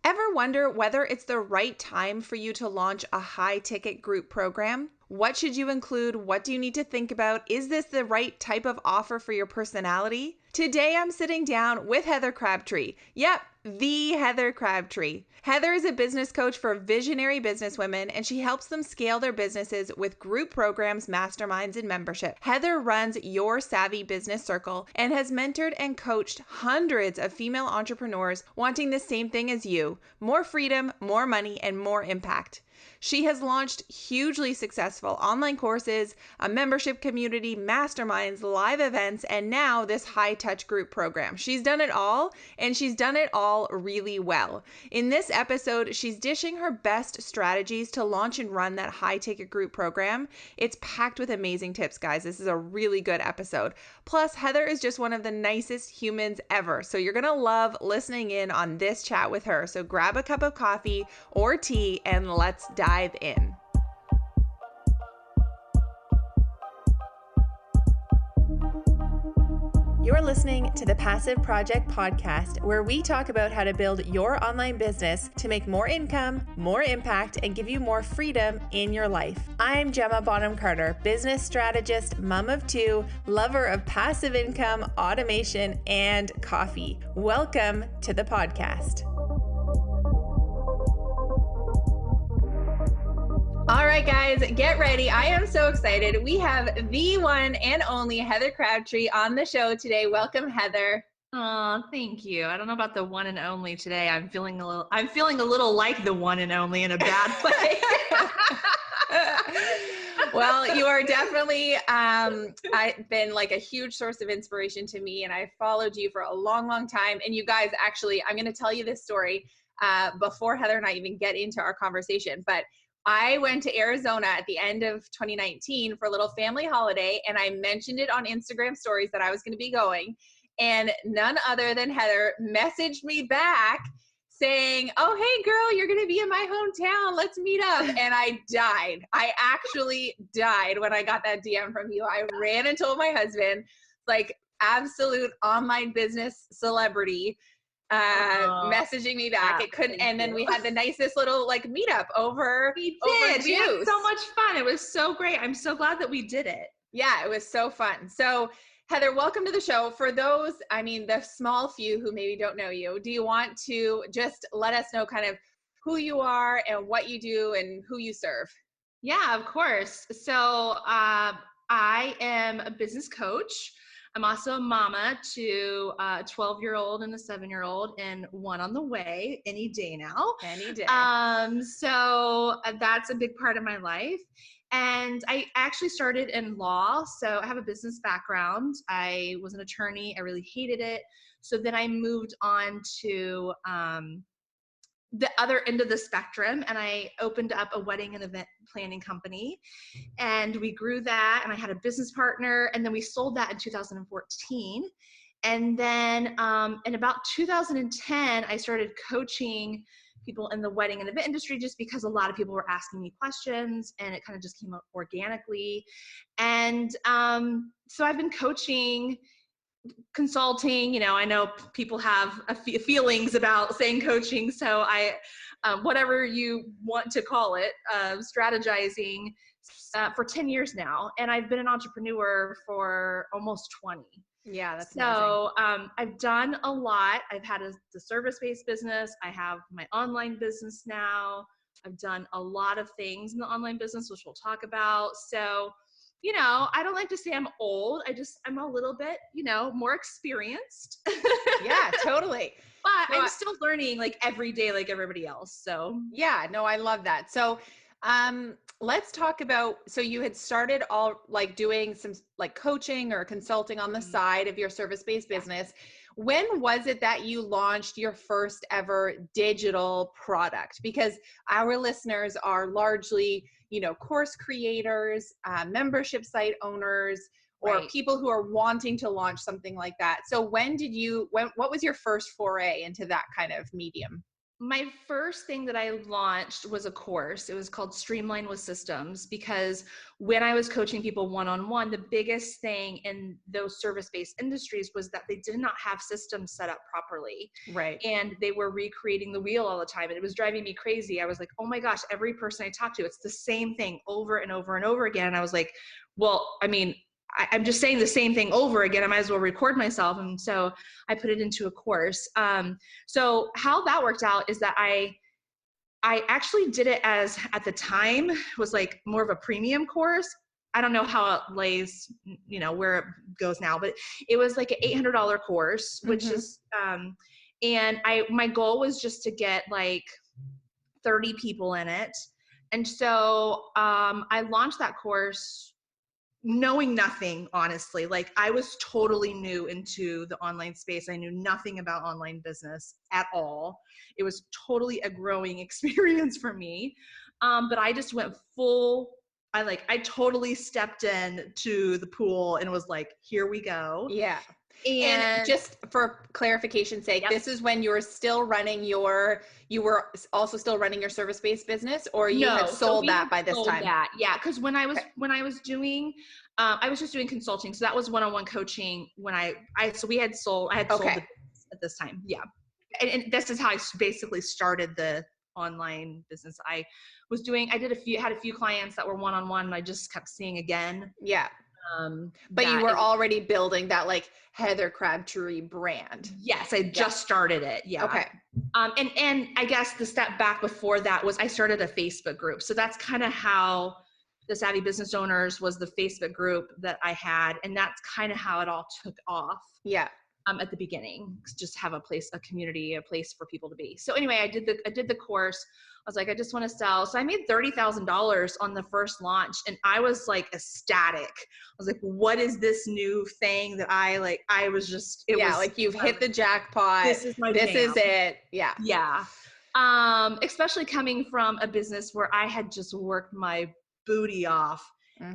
Ever wonder whether it's the right time for you to launch a high-ticket group program? What should you include? What do you need to think about? Is this the right type of offer for your personality? Today, I'm sitting down with Heather Crabtree. Yep, the Heather Crabtree. Heather is a business coach for visionary businesswomen, and she helps them scale their businesses with group programs, masterminds, and membership. Heather runs Your Savvy Business Circle and has mentored and coached hundreds of female entrepreneurs wanting the same thing as you: more freedom, more money, and more impact. She has launched hugely successful online courses, a membership community, masterminds, live events, and now this high-touch group program. She's done it all, and she's done it all really well. In this episode, she's dishing her best strategies to launch and run that high-ticket group program. It's packed with amazing tips, guys. This is a really good episode. Plus, Heather is just one of the nicest humans ever, so you're going to love listening in on this chat with her. So grab a cup of coffee or tea, and let's dive in. You're listening to the Passive Project Podcast, where we talk about how to build your online business to make more income, more impact, and give you more freedom in your life. I'm Gemma Bonham-Carter, business strategist, mom of two, lover of passive income, automation, and coffee. Welcome to the podcast. All right, guys, get ready. I am so excited. We have the one and only Heather Crabtree on the show today. Welcome, Heather. Oh, thank you. I don't know about the one and only today. I'm feeling a little like the one and only in a bad way. Well, you are definitely I've been like a huge source of inspiration to me, and I followed you for a long, long time. And you guys, actually, I'm going to tell you this story before Heather and I even get into our conversation. But I went to Arizona at the end of 2019 for a little family holiday, and I mentioned it on Instagram stories that I was going to be going. And none other than Heather messaged me back saying, "Oh, hey girl, you're going to be in my hometown. Let's meet up." And I died. I actually died when I got that DM from you. I ran and told my husband, like absolute online business celebrity, messaging me back. It couldn't. And then we had the nicest little like meetup over. We over did. We had juice. so much fun. It was so great. I'm so glad that we did it. Yeah, it was so fun. So Heather, welcome to the show. For those, the small few who maybe don't know you, do you want to just let us know kind of who you are and what you do and who you serve? Yeah, of course. So I am a business coach. I'm also a mama to a 12-year-old and a 7-year-old, and one on the way any day now. Any day. So that's a big part of my life. And I actually started in law, so I have a business background. I was an attorney. I really hated it. So then I moved on to the other end of the spectrum, and I opened up a wedding and event planning company, and we grew that, and I had a business partner, and then we sold that in 2014. And then in about 2010, I started coaching people in the wedding and event industry just because a lot of people were asking me questions, and it kind of just came up organically. And so I've been coaching, consulting. I know people have feelings about saying coaching, so I whatever you want to call it, strategizing for 10 years now, and I've been an entrepreneur for almost 20. Yeah, that's so amazing. I've done a lot. I've had the service-based business. I have my online business now. I've done a lot of things in the online business, which we'll talk about. So I don't like to say I'm old. I'm a little bit, more experienced. Yeah, totally. But I'm still learning like every day, like everybody else. So yeah, no, I love that. So let's talk about, so you had started all like doing some like coaching or consulting on the side of your service-based business. When was it that you launched your first ever digital product? Because our listeners are largely, course creators, membership site owners, or people who are wanting to launch something like that. So what was your first foray into that kind of medium? My first thing that I launched was a course. It was called Streamline with Systems, because when I was coaching people one-on-one, the biggest thing in those service-based industries was that they did not have systems set up properly. Right. And they were recreating the wheel all the time. And it was driving me crazy. I was like, oh my gosh, every person I talk to, it's the same thing over and over and over again. And I was like, well, I mean, I'm just saying the same thing over again. I might as well record myself. And so I put it into a course. So how that worked out is that I actually did it as, at the time, was like more of a premium course. I don't know how it lays, where it goes now, but it was like an $800 course, which is, and my goal was just to get like 30 people in it. And so I launched that course knowing nothing, honestly. Like, I was totally new into the online space. I knew nothing about online business at all. It was totally a growing experience for me. But I just went full, I totally stepped in to the pool and was like, here we go. Yeah. And And just for clarification's sake, yep. this is when you were still running you were also still running your service-based business, or you had sold that by this time? That. Yeah. Cause when I was doing, I was just doing consulting. So that was one-on-one coaching when I had sold the business at this time. Yeah. And this is how I basically started the online business. I had a few clients that were one-on-one, and I just kept seeing again. Yeah. But you were already building that like Heather Crabtree brand. Yes, I just started it. Yeah. Okay. And I guess the step back before that was I started a Facebook group. So that's kind of how the Savvy Business Owners was, the Facebook group that I had. And that's kind of how it all took off. Yeah. At the beginning, just have a community, a place for people to be. So anyway, I did the course. I was like, I just want to sell. So I made $30,000 on the first launch, and I was like ecstatic. I was like, what is this new thing that I was just, like you've hit the jackpot. This is my This jam. is it. Yeah. Yeah. Especially coming from a business where I had just worked my booty off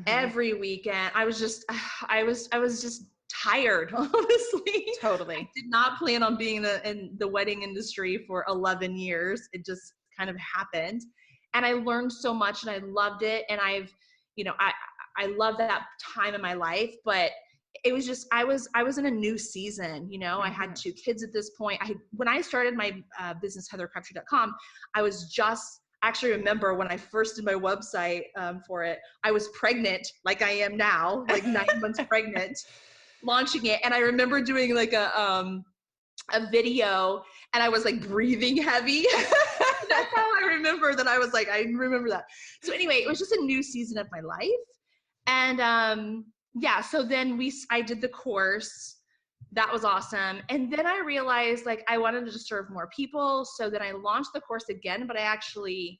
every weekend. I was just tired, honestly. Totally. I did not plan on being in the wedding industry for 11 years. It just kind of happened. And I learned so much, and I loved it. And I love that time in my life, but it was just, I was in a new season. I had 2 kids at this point. When I started my business, heathercrabtree.com, I actually remember when I first did my website for it, I was pregnant, like I am now, like 9 months pregnant, launching it. And I remember doing like a video, and I was like breathing heavy. That's how I remember that. I remember that. So anyway, it was just a new season of my life. And so then I did the course. That was awesome. And then I realized like I wanted to serve more people. So then I launched the course again, but I actually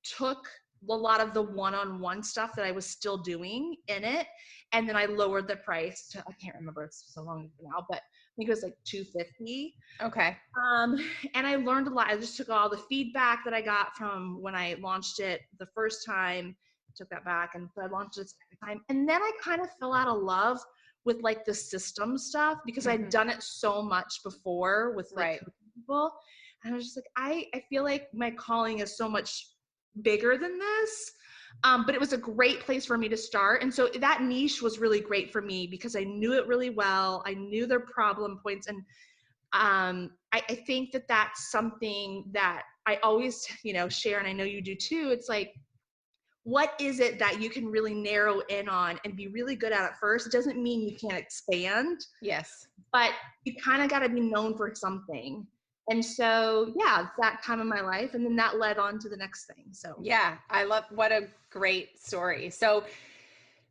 took a lot of the one-on-one stuff that I was still doing in it. And then I lowered the price to, I can't remember, it's so long now, but I think it was like $250. Okay. And I learned a lot. I just took all the feedback that I got from when I launched it the first time, took that back, and so I launched it the second time. And then I kind of fell out of love with like the system stuff, because I'd done it so much before with like people. And I was just like, I feel like my calling is so much bigger than this. But it was a great place for me to start. And so that niche was really great for me because I knew it really well. I knew their problem points. And I think that that's something that I always, share, and I know you do too. It's like, what is it that you can really narrow in on and be really good at first? It doesn't mean you can't expand. Yes. But you kind of got to be known for something. And so, yeah, that time in my life. And then that led on to the next thing. So, yeah, I love, what a great story. So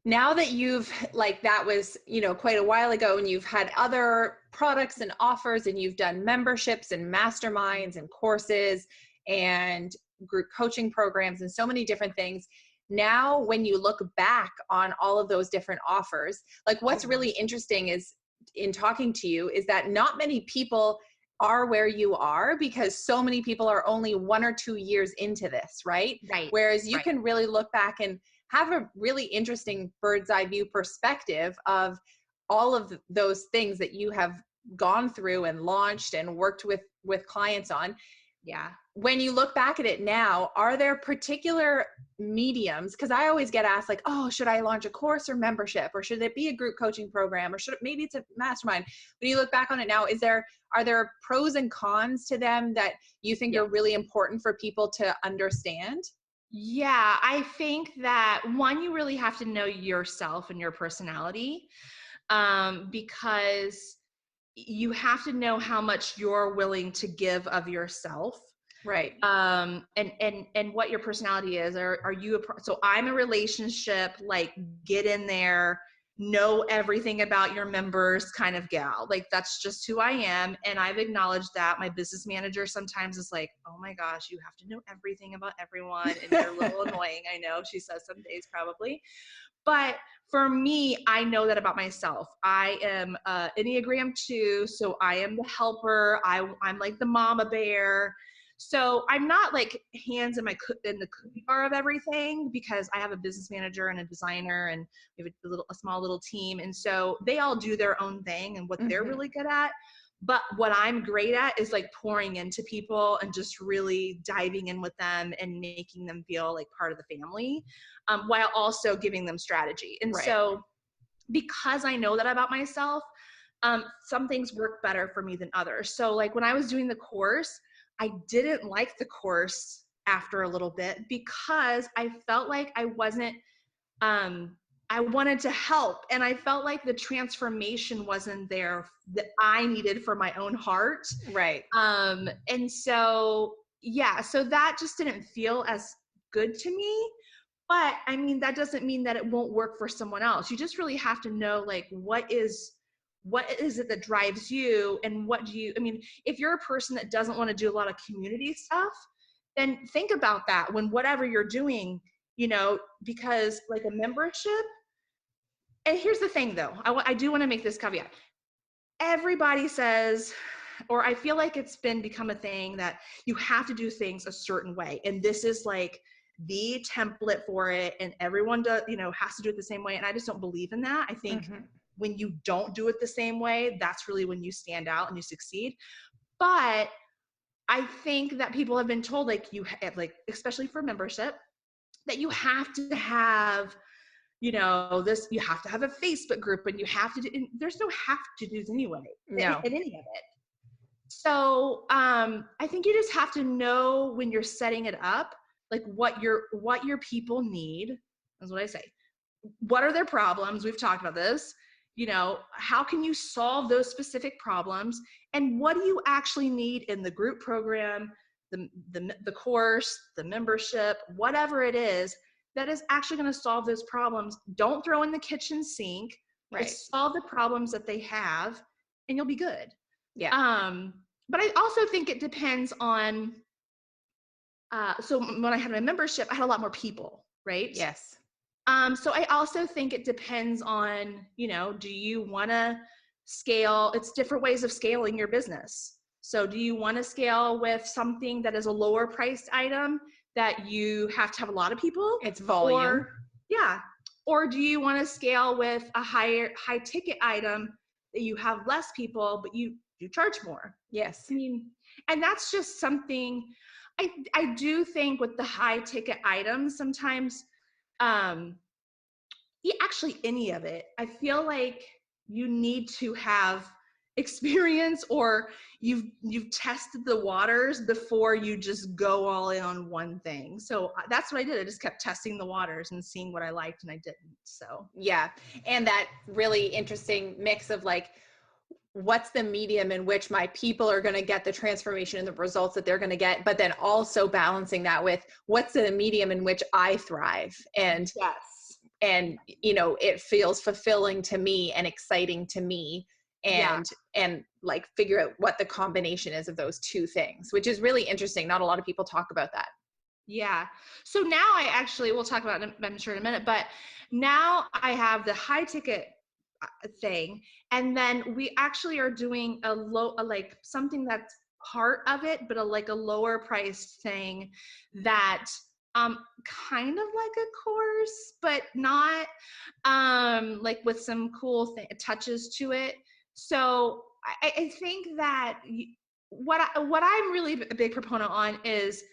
now that you've, like, that was, quite a while ago, and you've had other products and offers, and you've done memberships and masterminds and courses and group coaching programs and so many different things. Now, when you look back on all of those different offers, like, what's really interesting is, in talking to you, is that not many people are where you are, because so many people are only 1 or 2 years into this, right? Right. Whereas you can really look back and have a really interesting bird's eye view perspective of all of those things that you have gone through and launched and worked with with clients on. Yeah. When you look back at it now, are there particular mediums? Because I always get asked like, oh, should I launch a course or membership, or should it be a group coaching program, or maybe it's a mastermind? When you look back on it now, are there pros and cons to them that you think Yeah. are really important for people to understand? Yeah, I think that one, you really have to know yourself and your personality, because you have to know how much you're willing to give of yourself, Right. and what your personality is. Are you so I'm a relationship, like, get in there, know everything about your members kind of gal. Like, that's just who I am, and I've acknowledged that. My business manager sometimes is like, oh my gosh, you have to know everything about everyone, and you're a little annoying. I know, she says some days probably. But for me, I know that about myself. I am Enneagram 2, so I am the helper. I'm like the mama bear. So I'm not like hands in in the cookie jar of everything, because I have a business manager and a designer, and we have a small little team, and so they all do their own thing and what they're really good at. But what I'm great at is like pouring into people and just really diving in with them and making them feel like part of the family, while also giving them strategy. And Right. so, because I know that about myself, some things work better for me than others. So, like, when I was doing the course, I didn't like the course after a little bit, because I felt like um, I wanted to help, and I felt like the transformation wasn't there that I needed for my own heart. Right. And so, yeah, so that just didn't feel as good to me. But I mean, that doesn't mean that it won't work for someone else. You just really have to know, like, what is it that drives you, and what do you, I mean, if you're a person that doesn't want to do a lot of community stuff, then think about that when whatever you're doing, because like a membership. And here's the thing though, I do want to make this caveat. Everybody says, or I feel like it's become a thing, that you have to do things a certain way, and this is like the template for it, and everyone does, has to do it the same way. And I just don't believe in that. I think when you don't do it the same way, that's really when you stand out and you succeed. But I think that people have been told, like, like, especially for membership, that you have to have, this, you have to have a Facebook group, and you have to do, and there's no have to do's anyway, No. in any of it. So I think you just have to know when you're setting it up, like what your people need. That's what I say. What are their problems? We've talked about this. How can you solve those specific problems? And what do you actually need in the group program, the course, the membership, whatever it is that is actually going to solve those problems? Don't throw in the kitchen sink. Right. Just solve the problems that they have, and you'll be good. Yeah. But I also think it depends on, so when I had my membership, I had a lot more people, right? Yes. So I also think it depends on, do you want to scale? It's different ways of scaling your business. So do you want to scale with something that is a lower priced item that you have to have a lot of people? It's volume. Or do you want to scale with a high ticket item that you have less people, but you charge more? Yes. I mean, and that's just something I do think with the high ticket items sometimes, yeah, actually any of it, I feel like you need to have experience, or you've tested the waters before you just go all in on one thing. So that's what I did. I just kept testing the waters and seeing what I liked and I didn't. So yeah. And that really interesting mix of like, what's the medium in which my people are going to get the transformation and the results that they're going to get, but then also balancing that with what's the medium in which I thrive, and yes, it feels fulfilling to me and exciting to me, yeah. and like figure out what the combination is of those two things, which is really interesting. Not a lot of people talk about that. Yeah. So now we'll talk about it, I'm sure, in a minute, but now I have the high ticket thing. And then we actually are doing like something that's part of it, but like a lower priced thing that, kind of like a course, but not, like with some cool touches to it. So I think that what I'm really a big proponent on is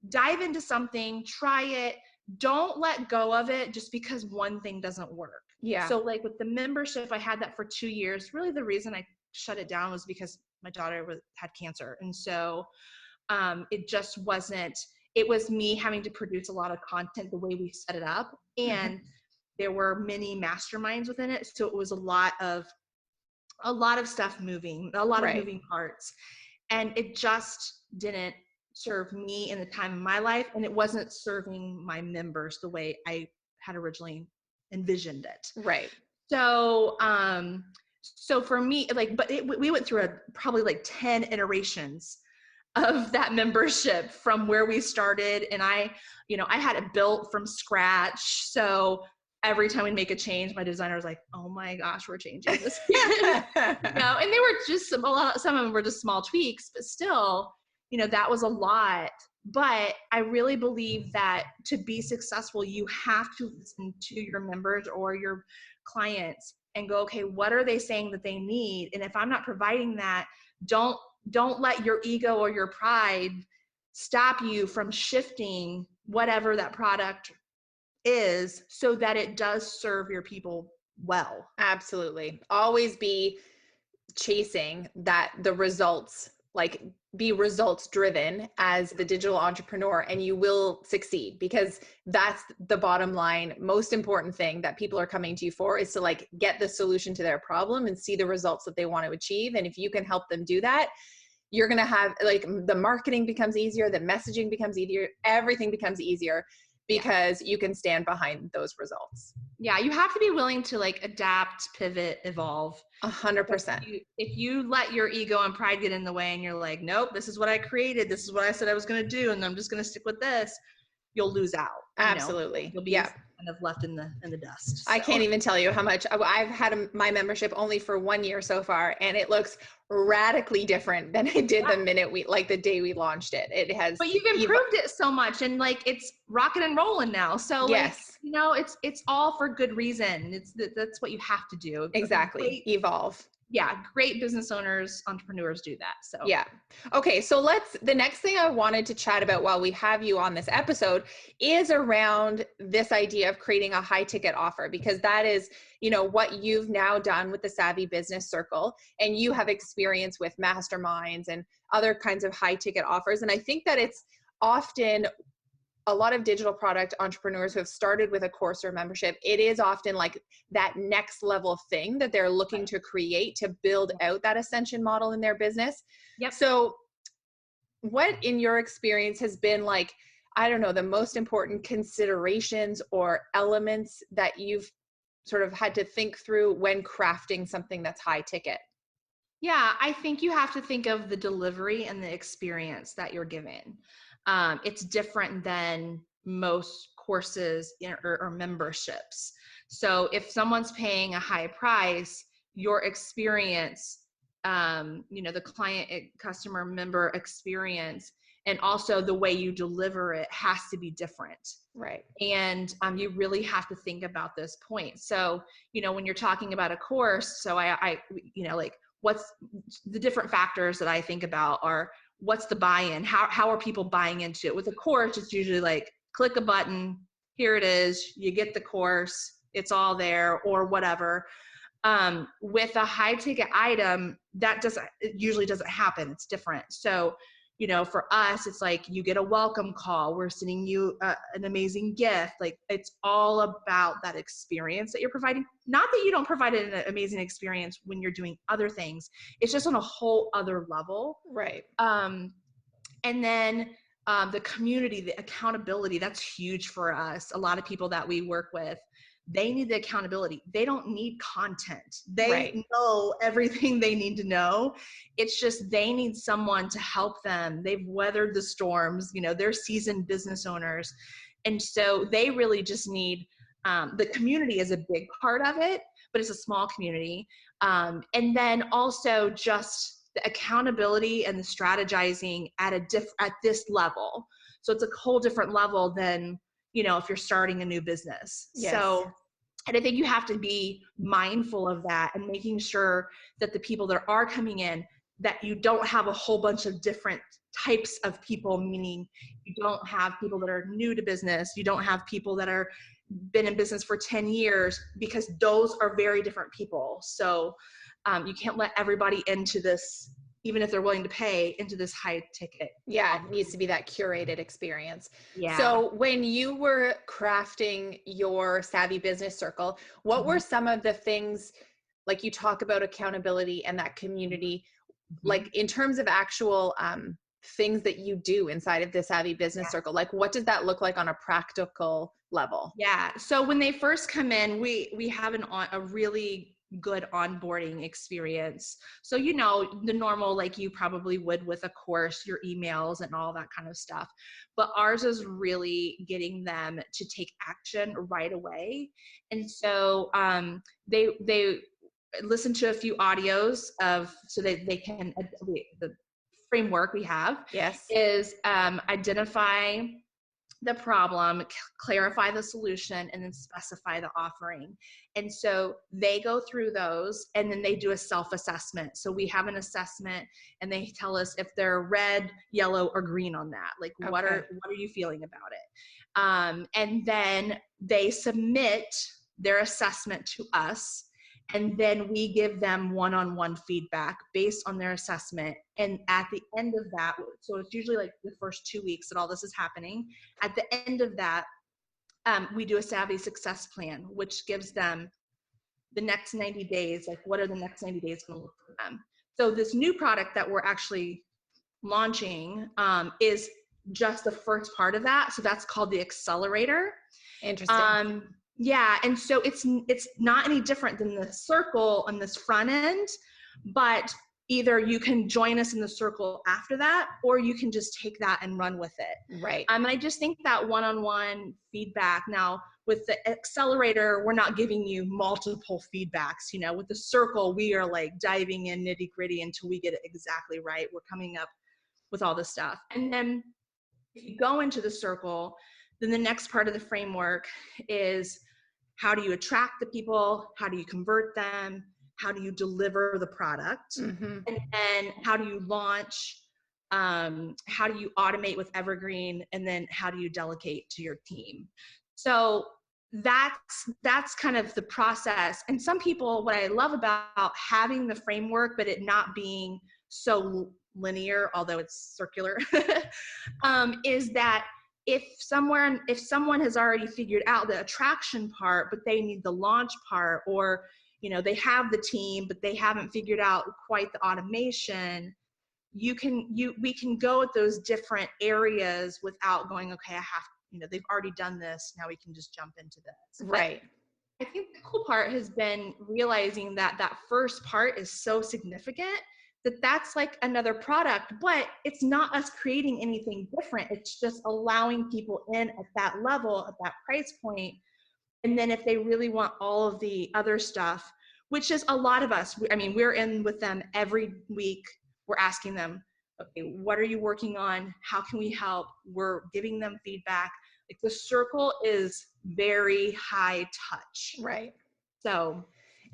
dive into something, try it, don't let go of it just because one thing doesn't work. Yeah. So like with the membership, I had that for 2 years. Really the reason I shut it down was because my daughter had cancer. And so it just wasn't, it was me having to produce a lot of content the way we set it up. And there were many masterminds within it. So it was a lot of stuff moving, a lot of Right. moving parts. And it just didn't serve me in the time of my life. And it wasn't serving my members the way I had originally envisioned it. Right. So, so for me, like, but we went through probably like 10 iterations of that membership from where we started. And I had it built from scratch. So every time we make a change, my designer was like, oh my gosh, we're changing this. And they were just some of them were just small tweaks, but still, that was a lot. But I really believe that to be successful, you have to listen to your members or your clients and go, okay, what are they saying that they need? And if I'm not providing that, don't let your ego or your pride stop you from shifting whatever that product is so that it does serve your people well. Absolutely. Always be chasing the results, like be results driven as the digital entrepreneur, and you will succeed, because that's the bottom line. Most important thing that people are coming to you for is to like get the solution to their problem and see the results that they want to achieve. And if you can help them do that, you're going to have like the marketing becomes easier, the messaging becomes easier, everything becomes easier because you can stand behind those results. Yeah, you have to be willing to like adapt, pivot, evolve. 100%. If you let your ego and pride get in the way and you're like, nope, this is what I created, this is what I said I was going to do, and I'm just going to stick with this, you'll lose out. Absolutely. You'll be kind of left in the dust. So. I can't even tell you how much I've had my membership only for 1 year so far, and it looks radically different than it did the day we launched it. It has, but you've improved it so much, and like it's rocking and rolling now. So yes. it's all for good reason. That's what you have to do. Exactly. Evolve. Yeah, great business owners, entrepreneurs do that. So yeah. Okay, so the next thing I wanted to chat about while we have you on this episode is around this idea of creating a high ticket offer, because that is, what you've now done with the Savvy Business Circle, and you have experience with masterminds and other kinds of high ticket offers. And I think that it's often a lot of digital product entrepreneurs who have started with a course or membership, it is often like that next level thing that they're looking to create to build out that ascension model in their business. Yep. So what in your experience has been like, I don't know, the most important considerations or elements that you've sort of had to think through when crafting something that's high ticket? Yeah, I think you have to think of the delivery and the experience that you're giving. It's different than most courses or memberships. So if someone's paying a high price, your experience, the client, customer, member experience, and also the way you deliver it has to be different. Right. And you really have to think about this point. So, when you're talking about a course, so I like, what's the different factors that I think about are, what's the buy-in? How are people buying into it? With a course, it's usually like, click a button, here it is, you get the course, it's all there, or whatever. With a high ticket item, it usually doesn't happen. It's different. So, for us, it's like you get a welcome call. We're sending you an amazing gift. Like, it's all about that experience that you're providing. Not that you don't provide an amazing experience when you're doing other things. It's just on a whole other level. Right. And then the community, the accountability, that's huge for us. A lot of people that we work with, they need the accountability. They don't need content. They know everything they need to know. It's just they need someone to help them. They've weathered the storms. They're seasoned business owners. And so they really just need, the community is a big part of it, but it's a small community. And then also just the accountability and the strategizing at this level. So it's a whole different level than, if you're starting a new business. Yes. So, and I think you have to be mindful of that and making sure that the people that are coming in, that you don't have a whole bunch of different types of people, meaning you don't have people that are new to business, you don't have people that are been in business for 10 years, because those are very different people. So you can't let everybody into this, even if they're willing to pay, into this high ticket. Yeah, it needs to be that curated experience. Yeah. So when you were crafting your Savvy Business Circle, what were some of the things, like you talk about accountability and that community, like in terms of actual things that you do inside of the Savvy Business Circle? Like what does that look like on a practical level? Yeah. So when they first come in, we have a really good onboarding experience. So, you know, the normal, like you probably would with a course, your emails and all that kind of stuff. But ours is really getting them to take action right away. And so they listen to a few audios so that they can, the framework we have Yes. is identify the problem, clarify the solution, and then specify the offering. And so they go through those, and then they do a self-assessment. So we have an assessment, and they tell us if they're red, yellow, or green on that. Like, what are you feeling about it? And then they submit their assessment to us, and then we give them one-on-one feedback based on their assessment. And at the end of that, so it's usually like the first 2 weeks that all this is happening. At the end of that, we do a Savvy success plan, which gives them the next 90 days, like what are the next 90 days going to look for them. So this new product that we're actually launching is just the first part of that. So that's called the accelerator. Interesting. Yeah, and so it's not any different than the circle on this front end, but either you can join us in the circle after that, or you can just take that and run with it. Right. And I just think that one-on-one feedback. Now, with the accelerator, we're not giving you multiple feedbacks. You know, with the circle, we are like diving in nitty-gritty until we get it exactly right. We're coming up with all this stuff. And then if you go into the circle, then the next part of the framework is, how do you attract the people? How do you convert them? How do you deliver the product? And then how do you launch? How do you automate with Evergreen? And then how do you delegate to your team? So that's kind of the process. And some people, what I love about having the framework, but it not being so linear, although it's circular, is that if someone has already figured out the attraction part, but they need the launch part, or you know, they have the team, but they haven't figured out quite the automation, we can go at those different areas without going, okay, they've already done this, now we can just jump into this. Right. But I think the cool part has been realizing that first part is so significant that that's like another product, but it's not us creating anything different. It's just allowing people in at that level, at that price point. And then if they really want all of the other stuff, which is a lot of us, I mean, we're in with them every week. We're asking them, okay, what are you working on? How can we help? We're giving them feedback. Like the circle is very high touch. Right. So,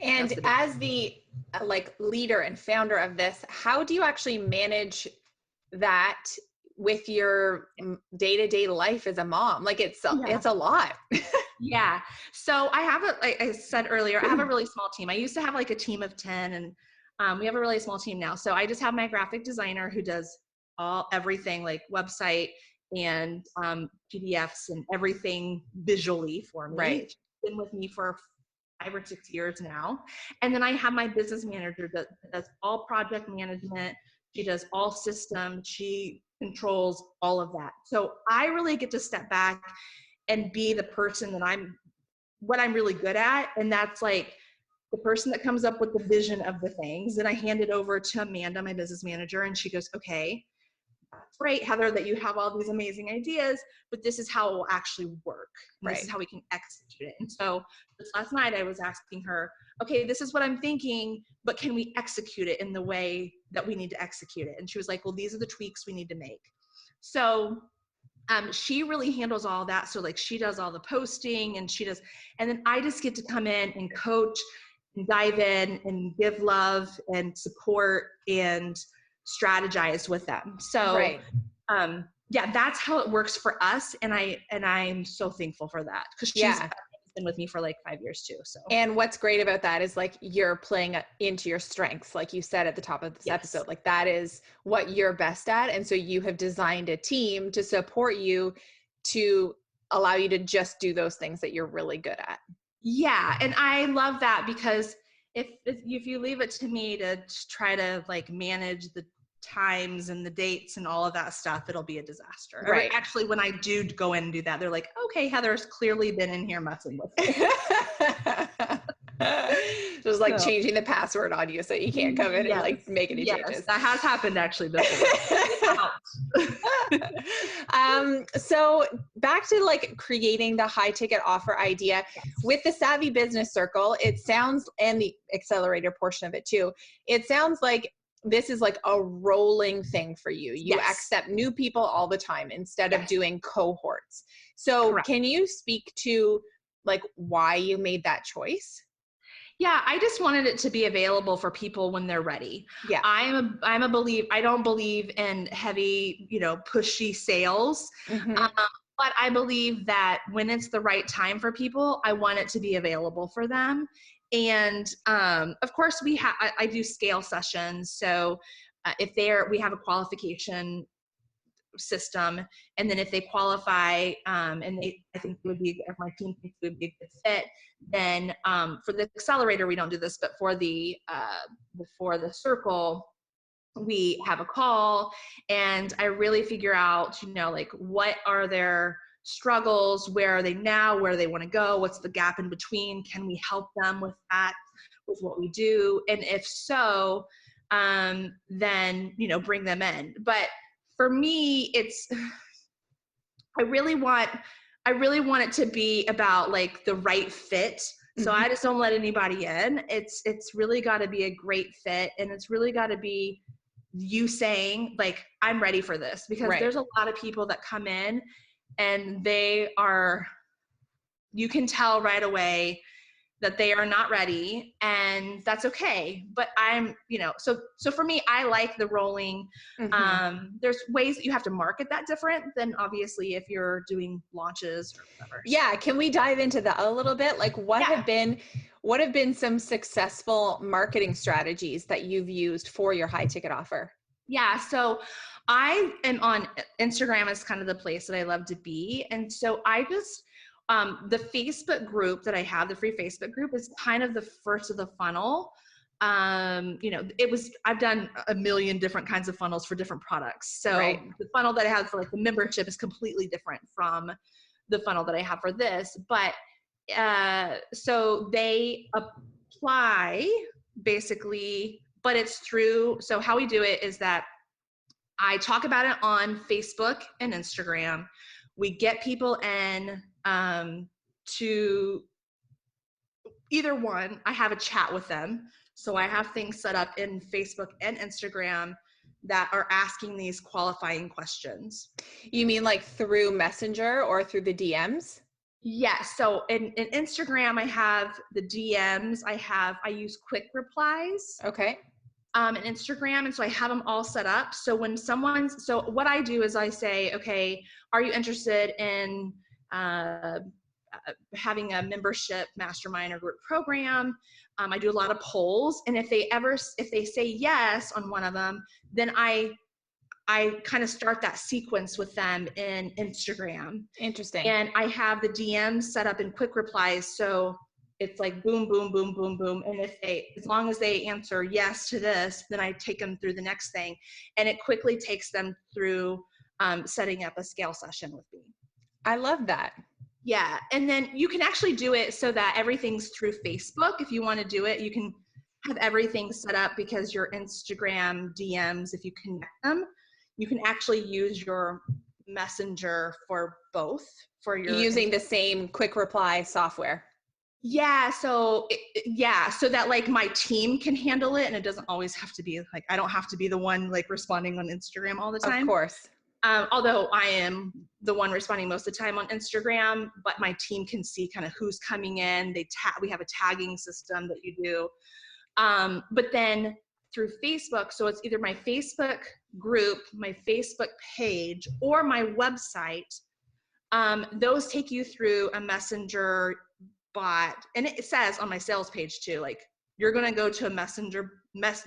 and as the like leader and founder of this, how do you actually manage that with your day-to-day life as a mom? Like it's a lot. Yeah. So I have like I said earlier, I have a really small team. I used to have like a team of 10, and we have a really small team now. So I just have my graphic designer who does everything, like website and PDFs and everything visually for me. Right. She's been with me for 5 or 6 years now. And then I have my business manager that does all project management. She does all systems. She controls all of that. So I really get to step back and be the person that what I'm really good at. And that's like the person that comes up with the vision of the things. Then I hand it over to Amanda, my business manager, and she goes, okay, that's great, Heather, that you have all these amazing ideas, but this is how it will actually work. And This is how we can execute it. And so just last night I was asking her, okay, this is what I'm thinking, but can we execute it in the way that we need to execute it? And she was like, well, these are the tweaks we need to make. So she really handles all that. So like she does all the posting and then I just get to come in and coach and dive in and give love and support and strategize with them. So, Right. yeah, that's how it works for us. And I'm so thankful for that, because she's Yeah. been with me for like 5 years too. So, And what's great about that is like you're playing into your strengths, like you said at the top of this yes. episode, like that is what you're best at. And so you have designed a team to support you, to allow you to just do those things that you're really good at. Yeah. And I love that, because if you leave it to me to try to like manage the times and the dates and all of that stuff, it'll be a disaster. Right. Actually, when I do go in and do that, they're like, okay, Heather's clearly been in here messing with me. Just like So, changing the password on you so you can't come in and yes, like make any yes, changes. that has happened actually before. So back to like creating the high ticket offer idea with the Savvy Business Circle, it sounds, and the accelerator portion of it too, it sounds like this is like a rolling thing for you. You Yes. accept new people all the time instead of Yes. doing cohorts. So Correct. can you speak to like why you made that choice? Yeah, I just wanted it to be available for people when they're ready. Yeah. I don't believe in heavy, pushy sales. Mm-hmm. But I believe that when it's the right time for people, I want it to be available for them. And of course, I do scale sessions. So if we have a qualification system, and then if they qualify, I think it would be, if my team thinks it would be a good fit, then for the accelerator we don't do this, but for the circle, we have a call, and I really figure out, like, what are their struggles, where are they now, where do they want to go, what's the gap in between, can we help them with that, with what we do, and if so, then bring them in. But for me, I really want it to be about like the right fit. So Mm-hmm. I just don't let anybody in. It's really got to be a great fit, and it's really got to be you saying like, I'm ready for this, because Right. there's a lot of people that come in and you can tell right away that they are not ready, and that's okay. But so for me, I like the rolling. Mm-hmm. There's ways that you have to market that different than obviously if you're doing launches or whatever. Yeah, can we dive into that a little bit? Like what have been some successful marketing strategies that you've used for your high ticket offer? Yeah, so I am on Instagram is kind of the place that I love to be. And so I just, the Facebook group that I have, the free Facebook group, is kind of the first of the funnel. I've done a million different kinds of funnels for different products. So Right. the funnel that I have for like the membership is completely different from the funnel that I have for this. But so they apply basically, but it's through, so how we do it is that I talk about it on Facebook and Instagram. We get people in to either one. I have a chat with them. So I have things set up in Facebook and Instagram that are asking these qualifying questions. You mean like through Messenger or through the DMs? Yeah. So in Instagram, I have the DMs. I use quick replies. Okay. And Instagram. And so I have them all set up. So so what I do is I say, okay, are you interested in having a membership mastermind or group program? I do a lot of polls. And if they say yes on one of them, then I kind of start that sequence with them in Instagram. Interesting. And I have the DMs set up in quick replies. So it's like boom, boom, boom, boom, boom. And as long as they answer yes to this, then I take them through the next thing. And it quickly takes them through setting up a scale session with me. I love that. Yeah. And then you can actually do it so that everything's through Facebook. If you want to do it, you can have everything set up, because your Instagram DMs, if you connect them, you can actually use your Messenger for both. Using the same quick reply software. Yeah. So that like my team can handle it, and it doesn't always have to be like, I don't have to be the one like responding on Instagram all the time. Of course. Although I am the one responding most of the time on Instagram, but my team can see kind of who's coming in. We have a tagging system that you do. But then through Facebook. So it's either my Facebook group, my Facebook page, or my website. Those take you through a messenger bot. And it says on my sales page too, like, you're going to go to a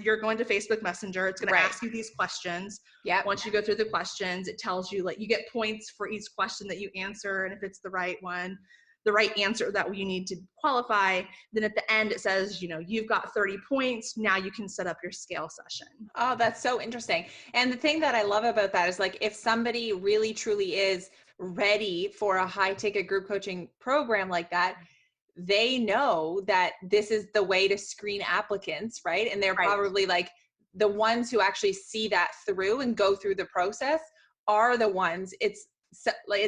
you're going to Facebook Messenger. It's going to ask you these questions. Yep. Once you go through the questions, it tells you, like, you get points for each question that you answer. And if it's the right one, the right answer that you need to qualify, then at the end it says, you know, you've got 30 points. Now you can set up your scale session. Oh, that's so interesting. And the thing that I love about that is, like, if somebody really truly is ready for a high ticket group coaching program like that, they know that this is the way to screen applicants, right? And they're probably like, the ones who actually see that through and go through the process are the ones, it's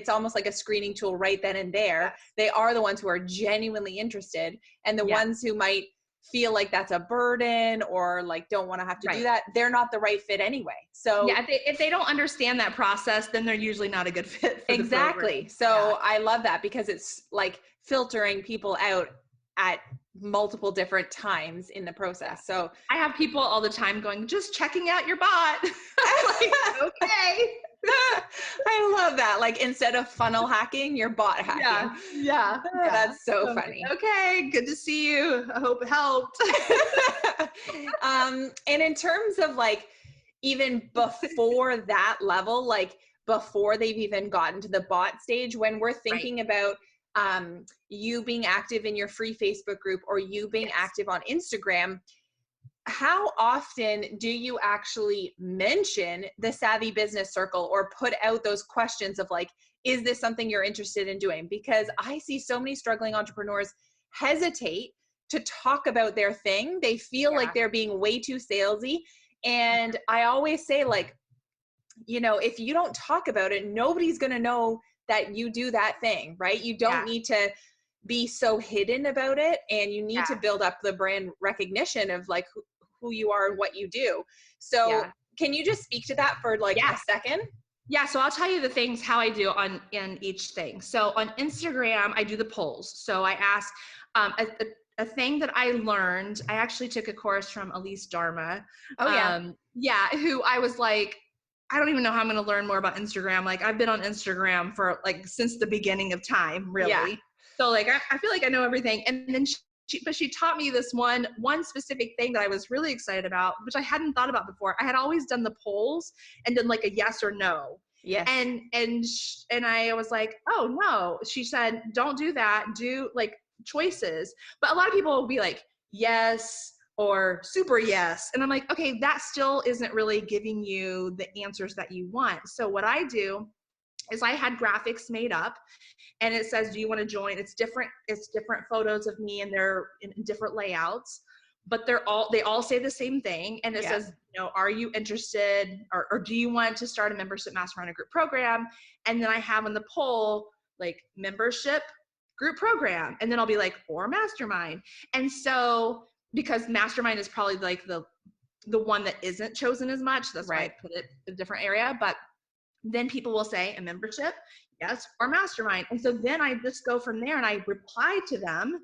almost like a screening tool right then and there. Yes. They are the ones who are genuinely interested, and the ones who might feel like that's a burden or like don't want to have to do that, they're not the right fit anyway. So yeah, if they don't understand that process, then they're usually not a good fit for exactly. So I love that, because it's like filtering people out at multiple different times in the process. So I have people all the time going, just checking out your bot. Like, okay. I love that. Like, instead of funnel hacking, you're bot hacking. Yeah. That's so funny. Like, okay, good to see you. I hope it helped. And in terms of, like, even before that level, like before they've even gotten to the bot stage, when we're thinking about you being active in your free Facebook group or you being active on Instagram, how often do you actually mention the Savvy Business Circle or put out those questions of, like, is this something you're interested in doing? Because I see so many struggling entrepreneurs hesitate to talk about their thing. They feel like they're being way too salesy. And I always say, like, you know, if you don't talk about it, nobody's going to know that you do that thing, right? You don't need to be so hidden about it, and you need to build up the brand recognition of, like, who you are and what you do. So can you just speak to that for like a second? Yeah, so I'll tell you the things how I do in each thing. So on Instagram, I do the polls. So I ask a thing that I learned. I actually took a course from Elise Dharma. Who I was like, I don't even know how I'm going to learn more about Instagram. Like, I've been on Instagram for, like, since the beginning of time, really. Yeah. So, like, I feel like I know everything. And then she taught me this one specific thing that I was really excited about, which I hadn't thought about before. I had always done the polls and done, like, a yes or no. Yes. And I was like, oh no. She said, don't do that. Do, like, choices. But a lot of people will be like, yes or super yes. And I'm like, okay, that still isn't really giving you the answers that you want. So what I do is I had graphics made up, and it says, do you want to join? It's different photos of me, and they're in different layouts, but they all say the same thing. And it says, you know, are you interested, or do you want to start a membership mastermind group program? And then I have on the poll, like, membership group program. And then I'll be like, or mastermind. And so, because mastermind is probably like the one that isn't chosen as much, that's why I put it in a different area. But then people will say a membership, yes, or mastermind. And so then I just go from there and I reply to them,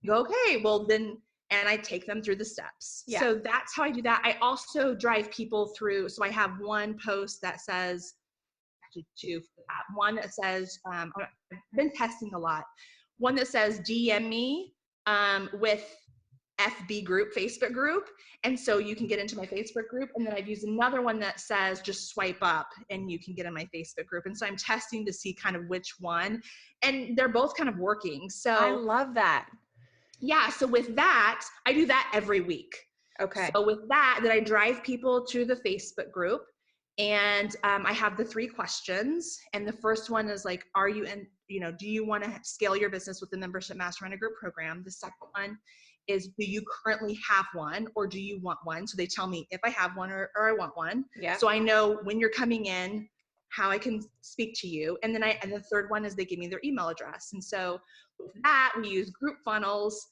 go, okay, well then, and I take them through the steps. Yeah. So that's how I do that. I also drive people through. So I have one post that says, actually two, one that says, I've been testing a lot. One that says, DM me with FB group, Facebook group. And so you can get into my Facebook group. And then I've used another one that says, just swipe up and you can get in my Facebook group. And so I'm testing to see kind of which one, and they're both kind of working. So I love that. Yeah. So with that, I do that every week. Okay. So with that, then I drive people to the Facebook group, and I have the 3 questions. And the first one is like, are you in, you know, do you want to scale your business with the membership mastermind group program? The second one is, do you currently have one, or do you want one? So they tell me if I have one or I want one. Yeah. So I know when you're coming in, how I can speak to you. And then and the third one is they give me their email address. And so with that, we use group funnels.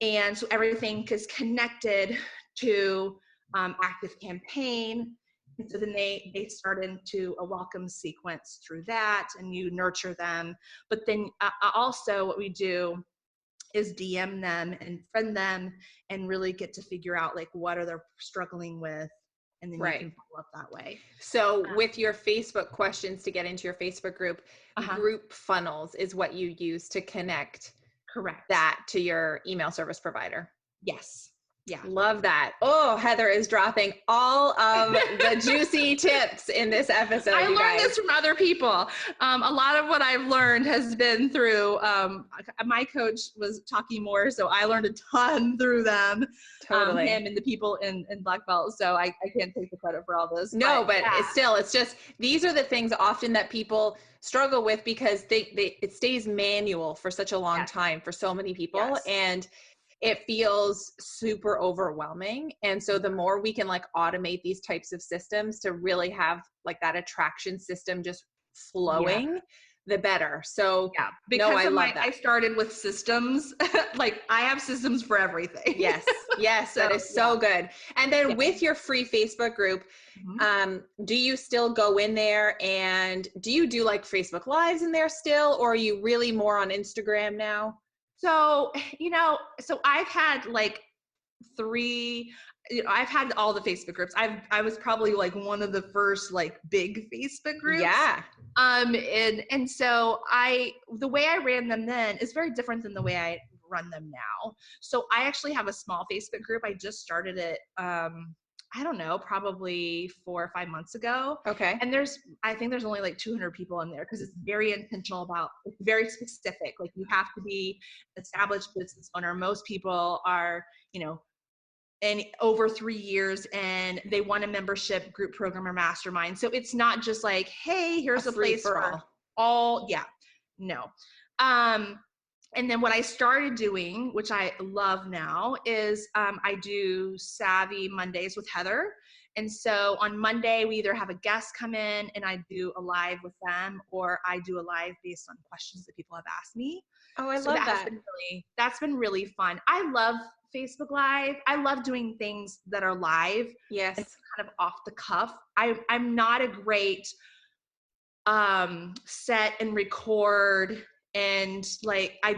And so everything is connected to Active Campaign. And so then they start into a welcome sequence through that, and you nurture them. But then also what we do is DM them and friend them and really get to figure out like what are they struggling with, and then you can follow up that way. So with your Facebook questions to get into your Facebook group, group funnels is what you use to connect that to your email service provider. Yes. Yeah. Love that. Oh, Heather is dropping all of the juicy tips in this episode. I learned this from other people. A lot of what I've learned has been through, my coach was talking more, so I learned a ton through them. Totally. Him and the people in Black Belt. So I can't take the credit for all this. No, but it's just, these are the things often that people struggle with because it stays manual for such a long time for so many people. And it feels super overwhelming. And so the more we can like automate these types of systems to really have like that attraction system just flowing, the better. So because I started with systems. Like I have systems for everything. Yes. So, that is so good. And then with your free Facebook group, do you still go in there and do you do like Facebook Lives in there still, or are you really more on Instagram now? So, so I've had like I've had all the Facebook groups. I was probably like one of the first like big Facebook groups. Yeah. And so the way I ran them then is very different than the way I run them now. So I actually have a small Facebook group. I just started it, I don't know, probably 4 or 5 months ago. Okay. And I think there's only like 200 people in there because it's very intentional it's very specific. Like you have to be established business owner. Most people are, and over 3 years and they want a membership group program or mastermind. So it's not just like, hey, here's a place for all. Yeah, no. And then what I started doing, which I love now, is I do Savvy Mondays with Heather. And so on Monday, we either have a guest come in and I do a live with them, or I do a live based on questions that people have asked me. Oh, I love that. That's been really fun. I love Facebook Live. I love doing things that are live. Yes. And kind of off the cuff. I'm not a great set and record, and like I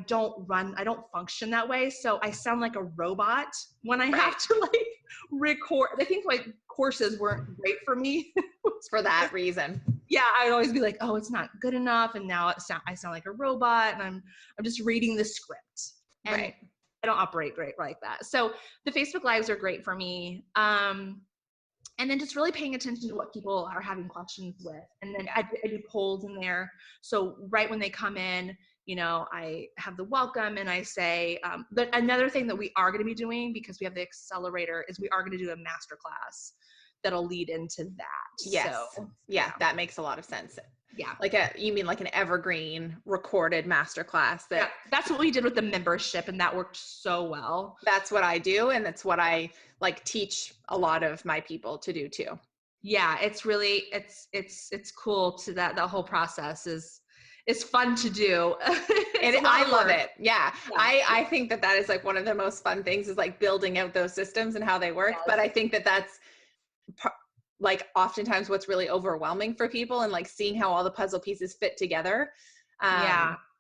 don't function that way. So I sound like a robot when I have to like record. I think like courses weren't great for me for that reason. Yeah, I'd always be like, oh, it's not good enough, and now I sound like a robot, and I'm just reading the script, and I don't operate great like that. So the Facebook Lives are great for me. And then just really paying attention to what people are having questions with. And then I do polls in there. So right when they come in, I have the welcome and I say, but another thing that we are going to be doing, because we have the accelerator, is we are going to do a masterclass that'll lead into that. Yes. So, that makes a lot of sense. Yeah. You mean like an Evergreen recorded masterclass? That's what we did with the membership, and that worked so well. That's what I do, and that's what I like teach a lot of my people to do too. Yeah, it's really it's cool to that. The whole process is fun to do. And I love it. Yeah. I think that is like one of the most fun things is like building out those systems and how they work. Yes. But I think that's like oftentimes what's really overwhelming for people, and like seeing how all the puzzle pieces fit together.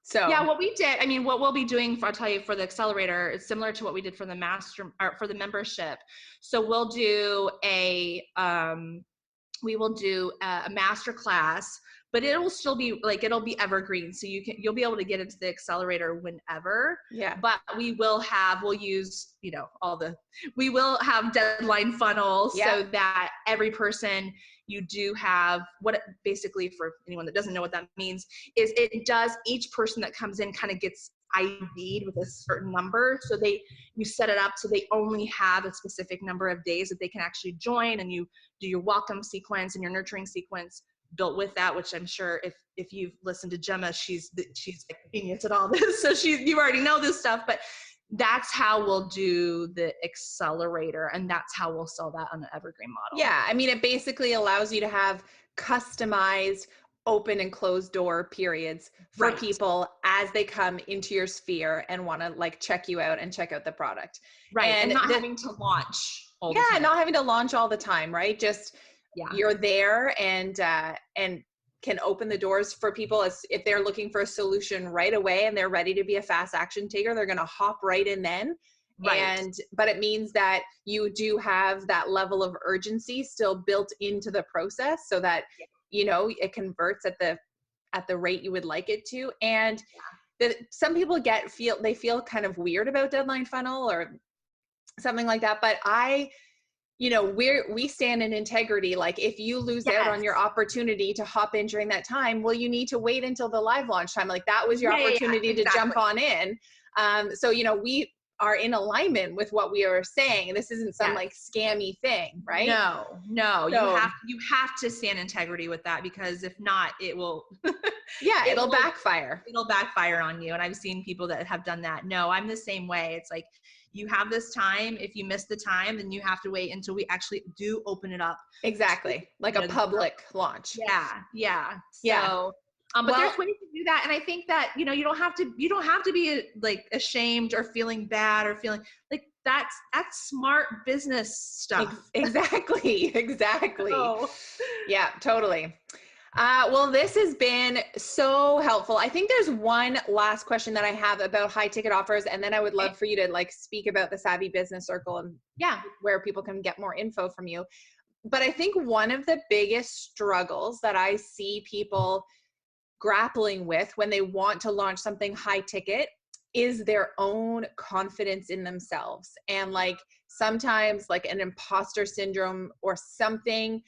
So what we did, what we'll be doing I'll tell you for the accelerator is similar to what we did for the membership. So we'll do we will do a master class, but it'll still be like, it'll be evergreen. So you'll be able to get into the accelerator whenever. Yeah. But we'll use, we will have deadline funnels so that every person, you do have basically, for anyone that doesn't know what that means, is each person that comes in kind of gets ID'd with a certain number. So you set it up so they only have a specific number of days that they can actually join, and you do your welcome sequence and your nurturing sequence built with that, which I'm sure if you've listened to Gemma, she's like genius at all this. So you already know this stuff, but that's how we'll do the accelerator, and that's how we'll sell that on an Evergreen model. Yeah. It basically allows you to have customized open and closed door periods for people as they come into your sphere and want to like check you out and check out the product. Right. And not having to launch all the time. Not having to launch all the time, right? Just you're there, and can open the doors for people as if they're looking for a solution right away and they're ready to be a fast action taker, they're going to hop right in then. Right. But it means that you do have that level of urgency still built into the process so that, it converts at the rate you would like it to. And that some people feel kind of weird about deadline funnel or something like that. But we stand in integrity. Like if you lose out on your opportunity to hop in during that time, well, you need to wait until the live launch time. Like that was your opportunity to jump on in. So, we are in alignment with what we are saying. This isn't some like scammy thing, right? No, So, you have to stand integrity with that, because if not, it will, it'll backfire. It'll backfire on you. And I've seen people that have done that. No, I'm the same way. It's like, you have this time. If you miss the time, then you have to wait until we actually do open it up. Exactly. Like a public launch. Yeah. So, but there's ways to do that. And I think that, you don't have to be like ashamed or feeling bad or feeling like that's smart business stuff. Exactly. Oh. Yeah, totally. Well, this has been so helpful. I think there's one last question that I have about high ticket offers. And then I would love for you to like speak about the Savvy Business Circle and where people can get more info from you. But I think one of the biggest struggles that I see people grappling with when they want to launch something high ticket is their own confidence in themselves. And like sometimes like an imposter syndrome or something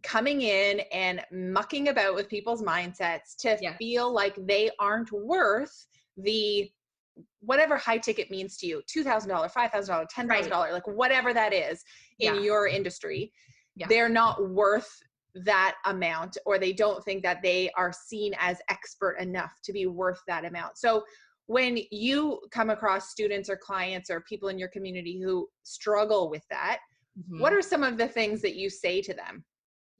coming in and mucking about with people's mindsets to feel like they aren't worth the whatever high ticket means to you, $2,000, $5,000, $10,000, like whatever that is in your industry. They're not worth that amount, or they don't think that they are seen as expert enough to be worth that amount. So when you come across students or clients or people in your community who struggle with that, what are some of the things that you say to them?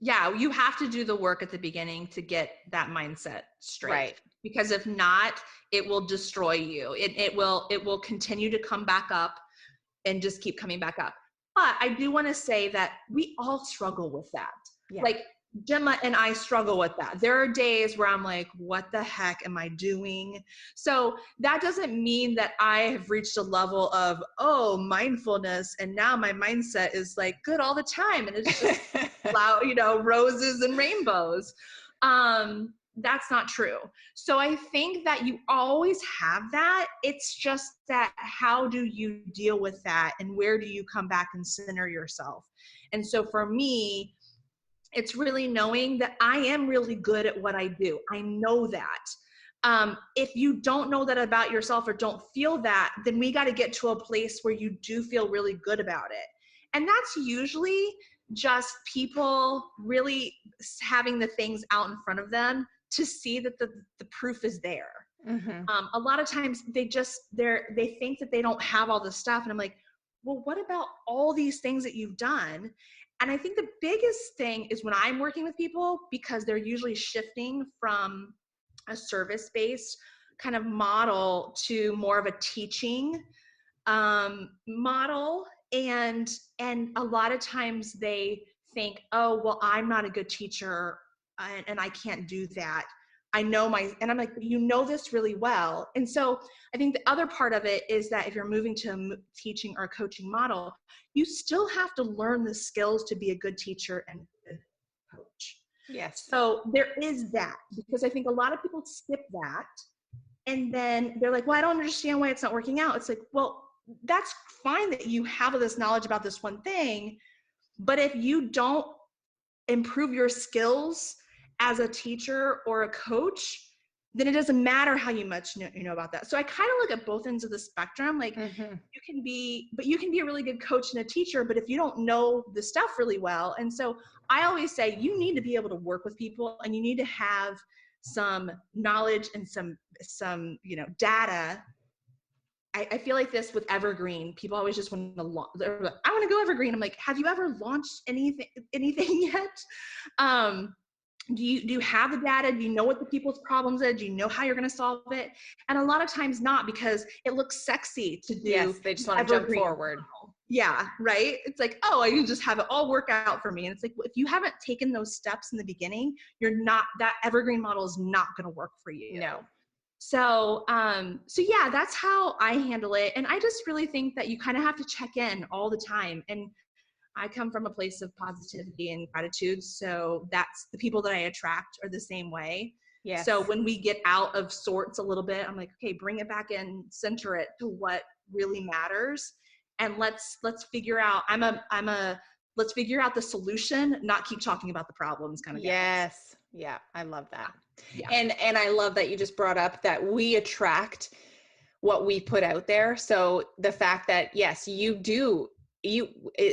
Yeah, you have to do the work at the beginning to get that mindset straight. Right. Because if not, it will destroy you. It will continue to come back up and just keep coming back up. But I do want to say that we all struggle with that. Yeah. Like Gemma and I struggle with that. There are days where I'm like, what the heck am I doing? So that doesn't mean that I have reached a level of, mindfulness. And now my mindset is like good all the time. And it's just roses and rainbows. That's not true. So I think that you always have that. It's just that how do you deal with that, and where do you come back and center yourself? And so for me, it's really knowing that I am really good at what I do. I know that. If you don't know that about yourself or don't feel that, then we got to get to a place where you do feel really good about it. And that's usually just people really having the things out in front of them to see that the proof is there. Mm-hmm. A lot of times they think that they don't have all this stuff. And I'm like, well, what about all these things that you've done? And I think the biggest thing is when I'm working with people, because they're usually shifting from a service-based kind of model to more of a teaching model. And a lot of times they think, oh, well, I'm not a good teacher and I can't do that. And I'm like, you know this really well. And so I think the other part of it is that if you're moving to a teaching or coaching model, you still have to learn the skills to be a good teacher and a good coach. Yes. So there is that, because I think a lot of people skip that. And then they're like, well, I don't understand why it's not working out. It's like, well, that's fine that you have all this knowledge about this one thing, but if you don't improve your skills as a teacher or a coach, then it doesn't matter how much you know about that. So I kind of look at both ends of the spectrum. Like you can be a really good coach and a teacher, but if you don't know the stuff really well. And so I always say you need to be able to work with people, and you need to have some knowledge and some data. I feel like this with Evergreen. People always just want to launch. Like, I want to go Evergreen. I'm like, have you ever launched anything yet? Do you have the data? Do you know what the people's problems are? Do you know how you're going to solve it? And a lot of times not, because it looks sexy to do. Yes, they just want to jump forward. Yeah, right. It's like, oh, I can just have it all work out for me. And it's like, well, if you haven't taken those steps in the beginning, that evergreen model is not going to work for you. No. So, so yeah, that's how I handle it. And I just really think that you kind of have to check in all the time. And I come from a place of positivity and gratitude. So that's the people that I attract are the same way. Yes. So when we get out of sorts a little bit, I'm like, okay, bring it back in, center it to what really matters. And let's figure out, let's figure out the solution, not keep talking about the problems kind of guys. Yes. Yeah. I love that. Yeah. And I love that you just brought up that we attract what we put out there. So the fact that, yes, you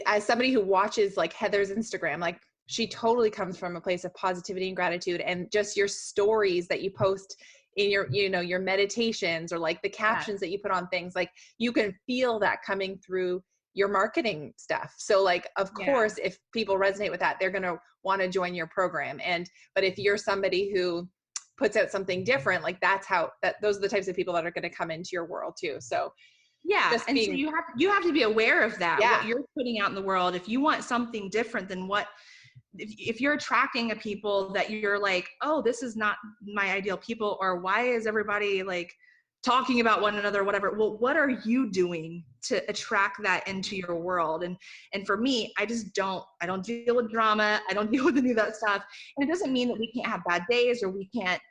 as somebody who watches like Heather's Instagram, like she totally comes from a place of positivity and gratitude, and just your stories that you post in your, your meditations, or like the captions that you put on things, like you can feel that coming through your marketing stuff. So like, of course, if people resonate with that, they're going to want to join your program. But if you're somebody who puts out something different, like those are the types of people that are going to come into your world too. So yeah. So you have to be aware of that, what you're putting out in the world. If you want something different than if you're attracting a people that you're like, oh, this is not my ideal people, or why is everybody like talking about one another, whatever. Well, what are you doing to attract that into your world? And for me, I don't deal with drama. I don't deal with any of that stuff. And it doesn't mean that we can't have bad days or we can't,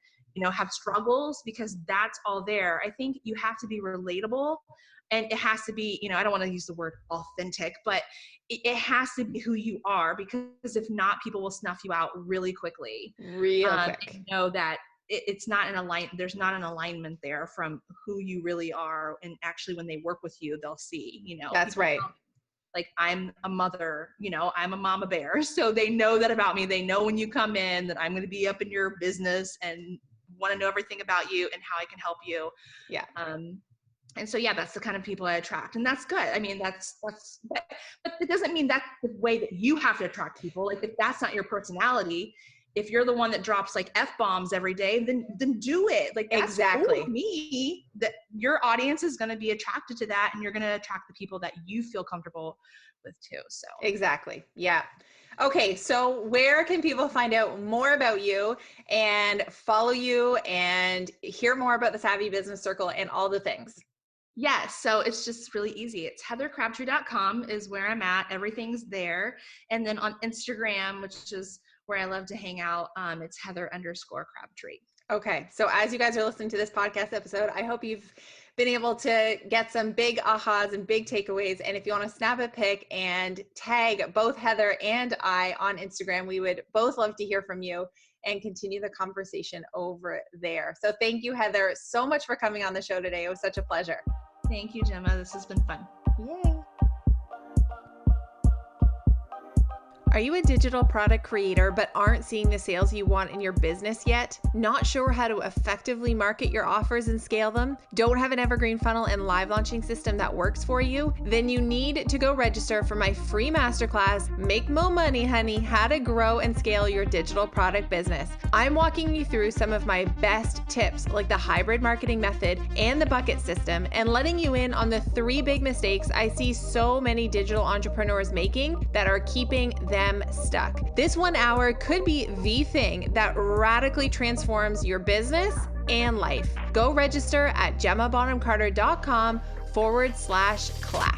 have struggles, because that's all there. I think you have to be relatable, and it has to be, I don't want to use the word authentic, but it has to be who you are, because if not, people will snuff you out really quickly. Quick. And know that it's not there's not an alignment there from who you really are. And actually when they work with you, they'll see, That's right. Like I'm a mother, I'm a mama bear. So they know that about me. They know when you come in that I'm going to be up in your business and want to know everything about you and how I can help you. Yeah. And so, that's the kind of people I attract, and that's good. I mean, but it doesn't mean that's the way that you have to attract people. Like if that's not your personality, if you're the one that drops like F-bombs every day, then do it. Like that's exactly cool with me, that your audience is going to be attracted to that, and you're going to attract the people that you feel comfortable with too. So exactly. Yeah. Okay. So where can people find out more about you and follow you and hear more about the Savvy Business Circle and all the things? Yes. So it's just really easy. It's heathercrabtree.com is where I'm at. Everything's there. And then on Instagram, which is where I love to hang out, it's Heather_Crabtree. Okay. So as you guys are listening to this podcast episode, I hope you've been able to get some big ahas and big takeaways. And if you want to snap a pic and tag both Heather and I on Instagram, we would both love to hear from you and continue the conversation over there. So thank you, Heather, so much for coming on the show today. It was such a pleasure. Thank you, Gemma. This has been fun. Yay. Are you a digital product creator but aren't seeing the sales you want in your business yet? Not sure how to effectively market your offers and scale them? Don't have an evergreen funnel and live launching system that works for you? Then you need to go register for my free masterclass, Make Mo Money, Honey, How to Grow and Scale Your Digital Product Business. I'm walking you through some of my best tips, like the hybrid marketing method and the bucket system, and letting you in on the 3 big mistakes I see so many digital entrepreneurs making that are keeping them stuck. This 1 hour could be the thing that radically transforms your business and life. Go register at GemmaBonham-Carter.com/class.